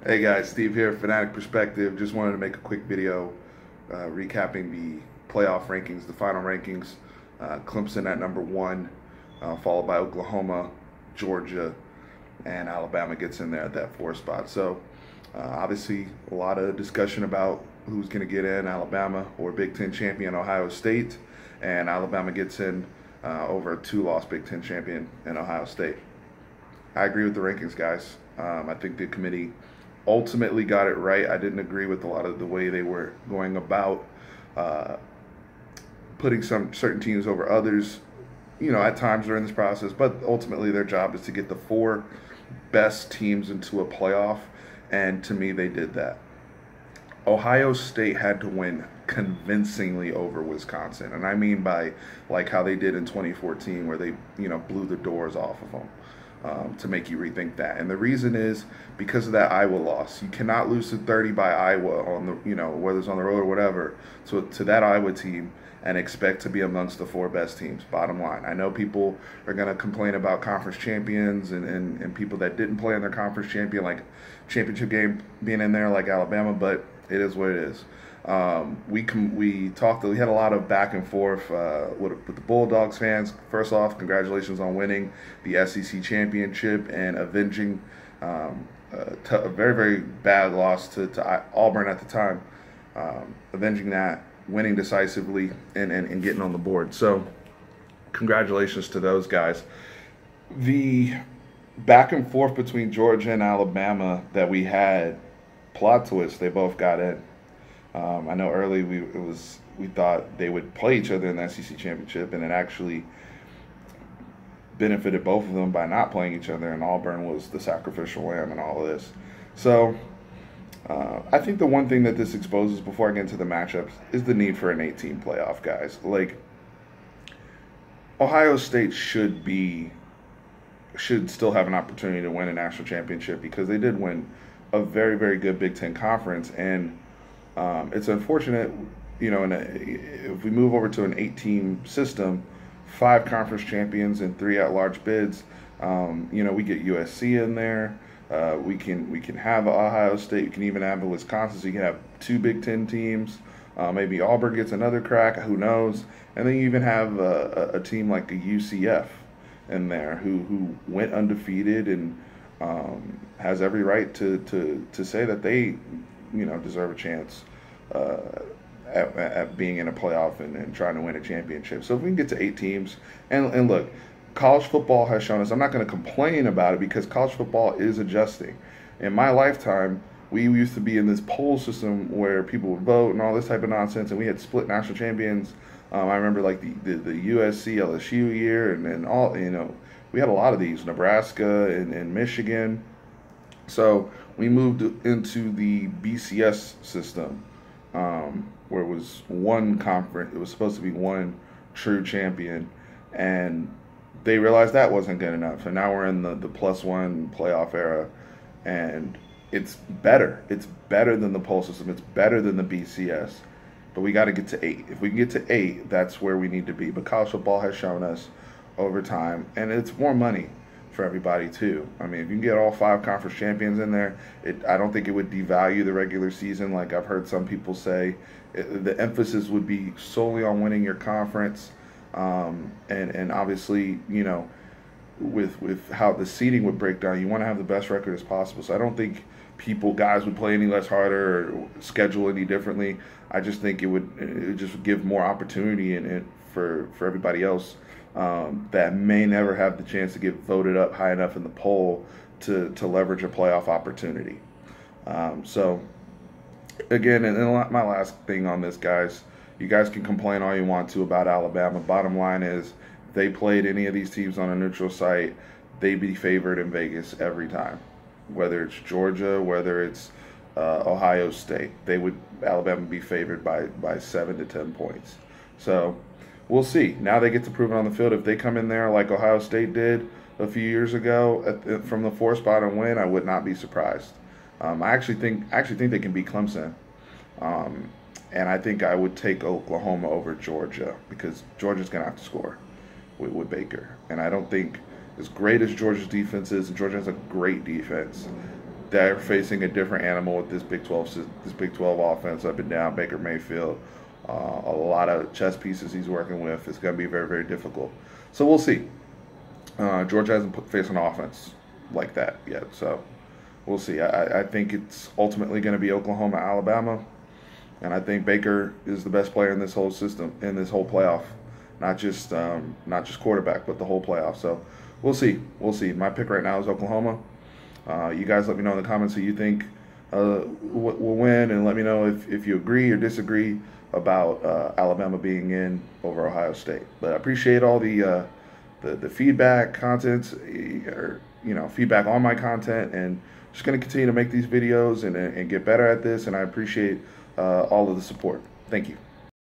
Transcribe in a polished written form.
Hey guys, Steve here, Fanatic Perspective. Just wanted to make a quick video recapping the playoff rankings, the final rankings. Clemson at number one, followed by Oklahoma, Georgia, and Alabama gets in there at that fourth spot. So obviously a lot of discussion about who's going to get in, Alabama or Big Ten champion Ohio State, and Alabama gets in over a two-loss Big Ten champion in Ohio State. I agree with the rankings, guys. I think the committee ultimately got it right. I didn't agree with a lot of the way they were going about putting some certain teams over others, at times during this process. But ultimately, their job is to get the four best teams into a playoff, and to me, they did that. Ohio State had to win convincingly over Wisconsin, and I mean by like how they did in 2014, where they blew the doors off of them. To make you rethink that. And the reason is because of that Iowa loss. You cannot lose to 30 by Iowa on the, whether it's on the road or whatever, to that Iowa team and expect to be amongst the four best teams, bottom line. I know people are going to complain about conference champions and people that didn't play in their conference championship game being in there like Alabama, but it is what it is. We had a lot of back and forth with the Bulldogs fans. First off, congratulations on winning the SEC championship and avenging a very, very bad loss to Auburn at the time. Avenging that, winning decisively, and getting on the board. So congratulations to those guys. The back and forth between Georgia and Alabama that we had, plot twist, they both got in. I know early we thought they would play each other in the SEC championship, and it actually benefited both of them by not playing each other, and Auburn was the sacrificial lamb in all of this. So I think the one thing that this exposes, before I get into the matchups, is the need for an 8-team playoff, guys. Like, Ohio State should still have an opportunity to win a national championship because they did win a very, very good Big Ten conference, and it's unfortunate, if we move over to an 8-team system, 5 conference champions and 3 at-large bids, we get USC in there. We can have Ohio State. You can even have a Wisconsin. So you can have 2 Big Ten teams. Maybe Auburn gets another crack. Who knows? And then you even have a team like a UCF in there who went undefeated and has every right to say that they deserve a chance at being in a playoff and trying to win a championship. So if we can get to 8 teams, and look, college football has shown us, I'm not going to complain about it because college football is adjusting. In my lifetime, we used to be in this poll system where people would vote and all this type of nonsense, and we had split national champions. I remember like the USC LSU year, and all, we had a lot of these, Nebraska and Michigan. So we moved into the BCS system, where it was one conference. It was supposed to be one true champion, and they realized that wasn't good enough. And now we're in the +1 playoff era, and it's better. It's better than the poll system. It's better than the BCS. But we got to get to 8. If we can get to 8, that's where we need to be. But college football has shown us over time, and it's more money for everybody too. I mean, if you can get all 5 conference champions in there, I don't think it would devalue the regular season like I've heard some people say. The emphasis would be solely on winning your conference, and obviously, with how the seeding would break down, you want to have the best record as possible. So I don't think guys would play any less harder or schedule any differently. I just think it would just give more opportunity for everybody else that may never have the chance to get voted up high enough in the poll to leverage a playoff opportunity. So, again, and my last thing on this, guys, you guys can complain all you want to about Alabama. Bottom line is, if they played any of these teams on a neutral site, they'd be favored in Vegas every time. Whether it's Georgia, whether it's Ohio State, Alabama be favored by 7 to 10 points. So we'll see. Now they get to prove it on the field. If they come in there like Ohio State did a few years ago from the 4th spot and win, I would not be surprised. I actually think they can beat Clemson, and I think I would take Oklahoma over Georgia because Georgia's going to have to score with Baker, and I don't think as great as Georgia's defense is, and Georgia has a great defense, they're facing a different animal with this Big 12 offense up and down. Baker Mayfield, a lot of chess pieces he's working with. It's going to be very, very difficult. So we'll see. Georgia hasn't faced an offense like that yet, so we'll see. I think it's ultimately going to be Oklahoma, Alabama, and I think Baker is the best player in this whole system, in this whole playoff, not just quarterback, but the whole playoff. So we'll see. We'll see. My pick right now is Oklahoma. You guys let me know in the comments who you think will win, and let me know if you agree or disagree about Alabama being in over Ohio State. But I appreciate all the feedback, content, or feedback on my content, and just going to continue to make these videos and get better at this. And I appreciate all of the support. Thank you.